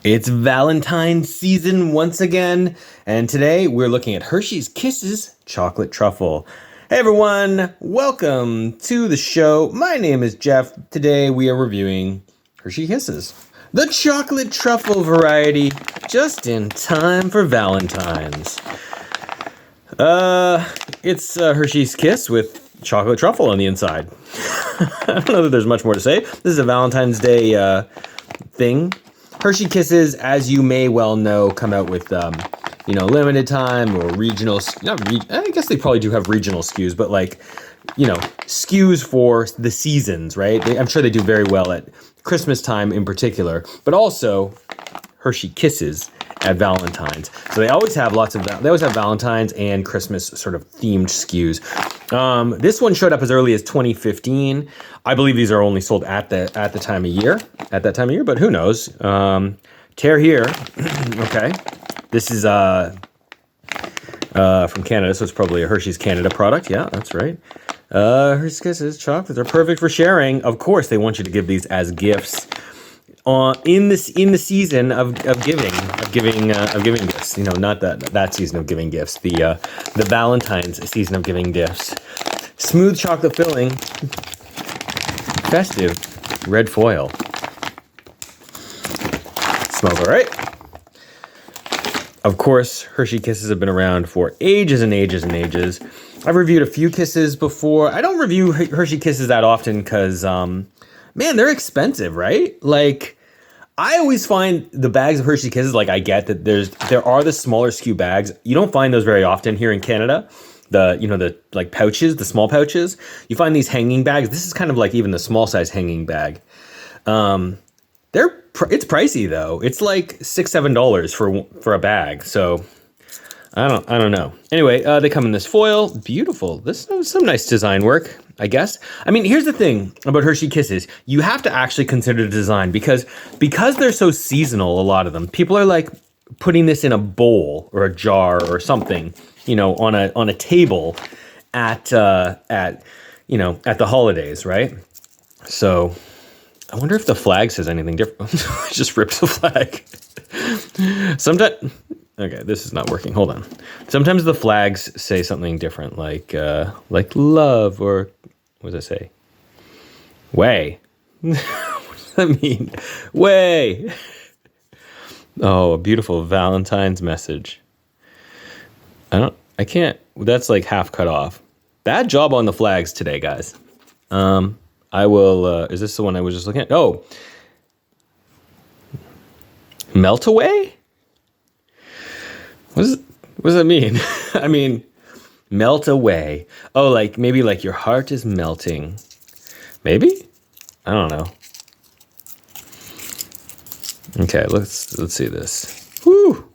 It's Valentine's season once again, and today we're looking at Hershey's Kisses Chocolate Truffle. Hey everyone, welcome to the show. My name is Jeff. Today we are reviewing Hershey Kisses, the chocolate truffle variety, just in time for Valentine's. It's Hershey's Kiss with chocolate truffle on the inside. I don't know that there's much more to say. This is a Valentine's Day thing. Hershey Kisses, as you may well know, come out with, limited time or regional, I guess they probably do have regional SKUs, but SKUs for the seasons, right? I'm sure they do very well at Christmas time in particular, but also Hershey Kisses at Valentine's. So they always have Valentine's and Christmas sort of themed SKUs. This one showed up as early as 2015. I believe these are only sold at that time of year, but who knows? Tear here. Okay. This is from Canada, so it's probably a Hershey's Canada product. Yeah, that's right. Hershey's Kisses chocolates are perfect for sharing. Of course, they want you to give these as gifts. In the season of giving gifts, not that season of giving gifts, the Valentine's season of giving gifts. Smooth chocolate filling, festive red foil. Smells all right. Of course, Hershey Kisses have been around for ages and ages and ages. I've reviewed a few Kisses before. I don't review Hershey Kisses that often because, man, they're expensive, right? I always find the bags of Hershey Kisses, I get that there are the smaller SKU bags. You don't find those very often here in Canada. The pouches, the small pouches. You find these hanging bags. This is kind of like even the small size hanging bag. It's pricey though. It's like $6-7 for a bag. So I don't know. Anyway, they come in this foil. Beautiful. This is some nice design work, I guess. I mean, here's the thing about Hershey Kisses. You have to actually consider the design because they're so seasonal, a lot of them. People are putting this in a bowl or a jar or something, on a table at the holidays, right? So I wonder if the flag says anything different. Just rips the flag. Sometimes. Okay, this is not working. Hold on. Sometimes the flags say something different, like love, or what does it say? Way. What does that mean? Way. Oh, a beautiful Valentine's message. I can't. That's half cut off. Bad job on the flags today, guys. I will. Is this the one I was just looking at? Oh, melt away. What does that mean? I mean, melt away. Oh, maybe your heart is melting. Maybe? I don't know. Okay, let's see this. Whew.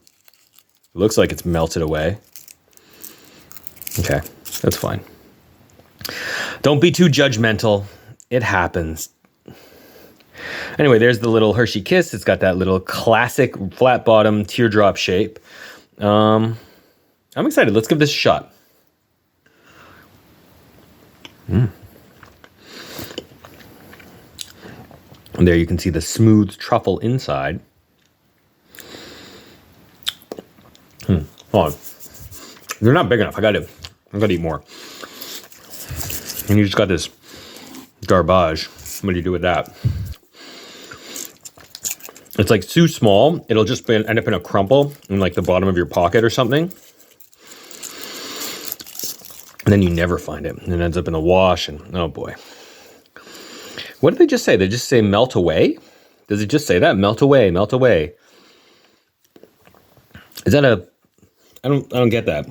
Looks like it's melted away. Okay, that's fine. Don't be too judgmental. It happens. Anyway, there's the little Hershey Kiss. It's got that little classic flat bottom teardrop shape. I'm excited. Let's give this a shot. And there you can see the smooth truffle inside. Hold on. They're not big enough. I gotta eat more. And you just got this garbage. What do you do with that? It's too small. It'll just end up in a crumple in the bottom of your pocket or something. And then you never find it. And it ends up in the wash and oh boy. What did they just say? They just say melt away? Does it just say that? Melt away, melt away. Is that I don't get that.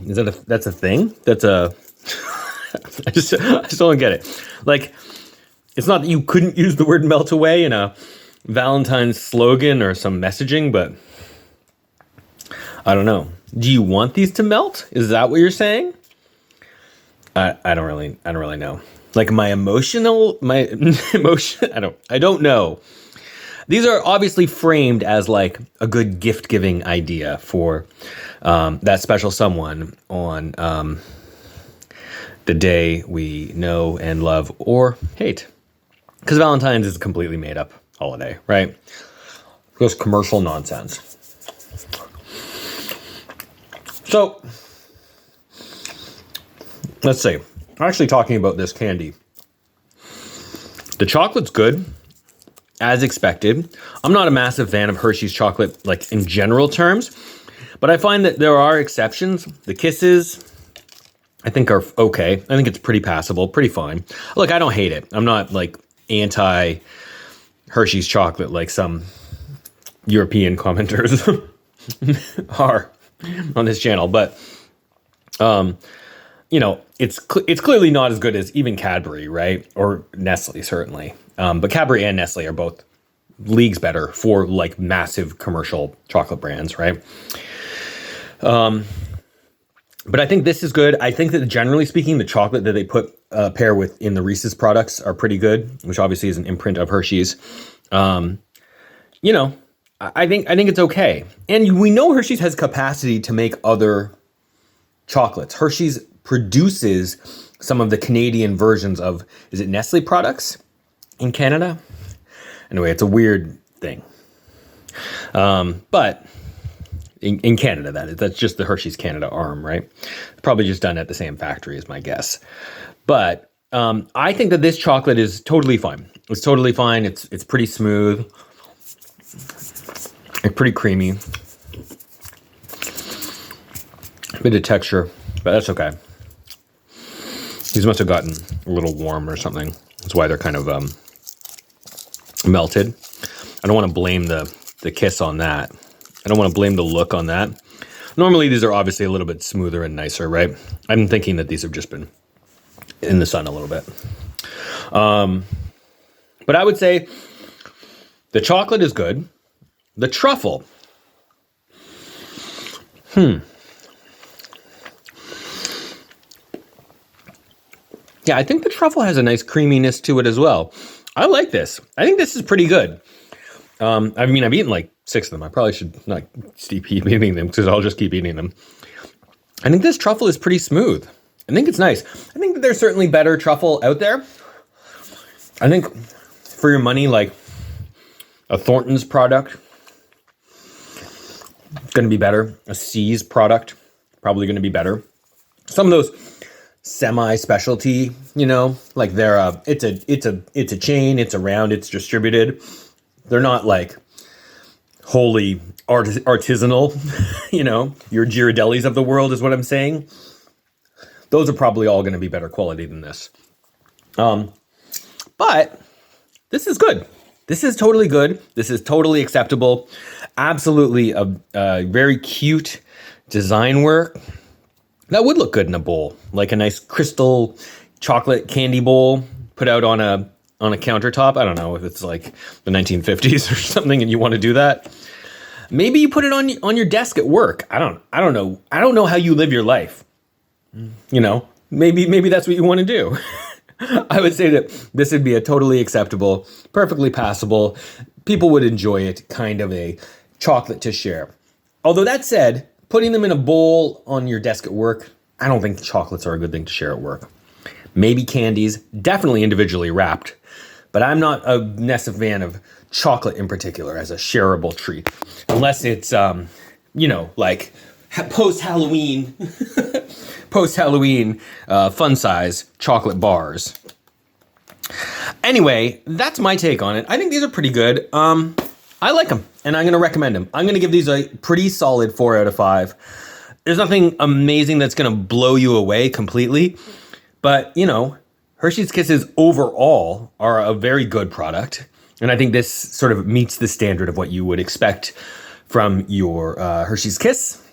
That's a thing? That's a I just don't get it. It's not that you couldn't use the word melt away in a Valentine's slogan or some messaging, but I don't know. Do you want these to melt? Is that what you're saying? I don't really know. My emotion, I don't know. These are obviously framed as a good gift giving idea for that special someone on the day we know and love or hate. Because Valentine's is a completely made up holiday, right? Just commercial nonsense. So, let's see. Actually talking about this candy. The chocolate's good, as expected. I'm not a massive fan of Hershey's chocolate, like in general terms, but I find that there are exceptions. The Kisses, I think, are okay. I think it's pretty passable, pretty fine. Look, I don't hate it. I'm not like anti Hershey's chocolate like some European commenters are on this channel, but you know, it's clearly not as good as even Cadbury, right? Or Nestle, certainly. But Cadbury and Nestle are both leagues better for like massive commercial chocolate brands, right? But I think this is good. I think that generally speaking, the chocolate that they pair with in the Reese's products are pretty good, which obviously is an imprint of Hershey's. You know, I think it's okay. And we know Hershey's has capacity to make other chocolates. Hershey's produces some of the Canadian versions of, is it Nestle products in Canada? Anyway, it's a weird thing. But in Canada, that's just the Hershey's Canada arm, right? It's probably just done at the same factory is my guess. But I think that this chocolate is totally fine. It's totally fine. It's pretty smooth. It's pretty creamy. Bit of texture, but that's okay. These must have gotten a little warm or something. That's why they're kind of melted. I don't want to blame the kiss on that. I don't want to blame the look on that. Normally, these are obviously a little bit smoother and nicer, right? I'm thinking that these have just been in the sun a little bit. But I would say the chocolate is good. The truffle. Yeah, I think the truffle has a nice creaminess to it as well. I like this. I think this is pretty good. I mean, I've eaten like 6 of them. I probably should not keep eating them because I'll just keep eating them. I think this truffle is pretty smooth. I think it's nice. I think that there's certainly better truffle out there. I think for your money, like a Thornton's product, it's going to be better. A C's product, probably going to be better. Some of those semi-specialty, you know, like they're it's a chain, it's around, it's distributed. They're not like wholly artisanal, you know, your Ghirardellis of the world is what I'm saying. Those are probably all going to be better quality than this. But this is good. This is totally good. This is totally acceptable. Absolutely a very cute design work. That would look good in a bowl, like a nice crystal chocolate candy bowl put out on a countertop. I don't know if it's like the 1950s or something and you want to do that. Maybe you put it on your desk at work. I don't know. I don't know how you live your life. You know, maybe that's what you want to do. I would say that this would be a totally acceptable, perfectly passable. People would enjoy it, kind of a chocolate to share. Although that said, putting them in a bowl on your desk at work, I don't think chocolates are a good thing to share at work. Maybe candies, definitely individually wrapped, but I'm not a massive fan of chocolate in particular as a shareable treat, unless it's, you know, like post-Halloween fun size chocolate bars. Anyway, that's my take on it. I think these are pretty good. I like them, and I'm going to recommend them. I'm going to give these a pretty solid 4 out of 5. There's nothing amazing that's going to blow you away completely, but, you know, Hershey's Kisses overall are a very good product, and I think this sort of meets the standard of what you would expect from your Hershey's Kiss.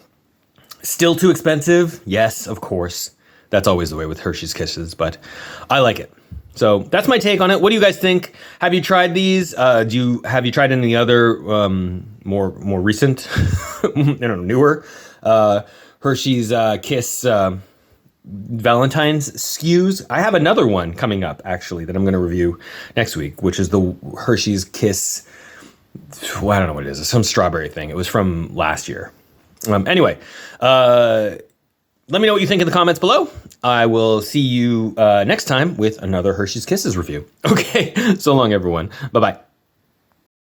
Still too expensive? Yes, of course. That's always the way with Hershey's Kisses, but I like it. So that's my take on it. What do you guys think? Have you tried these? Have you tried any other more recent, newer Hershey's Kiss Valentine's SKUs? I have another one coming up actually that I'm going to review next week, which is the Hershey's Kiss. Well, I don't know what it is. It's some strawberry thing. It was from last year. Anyway, let me know what you think in the comments below. I will see you next time with another Hershey's Kisses review. Okay, so long, everyone. Bye-bye.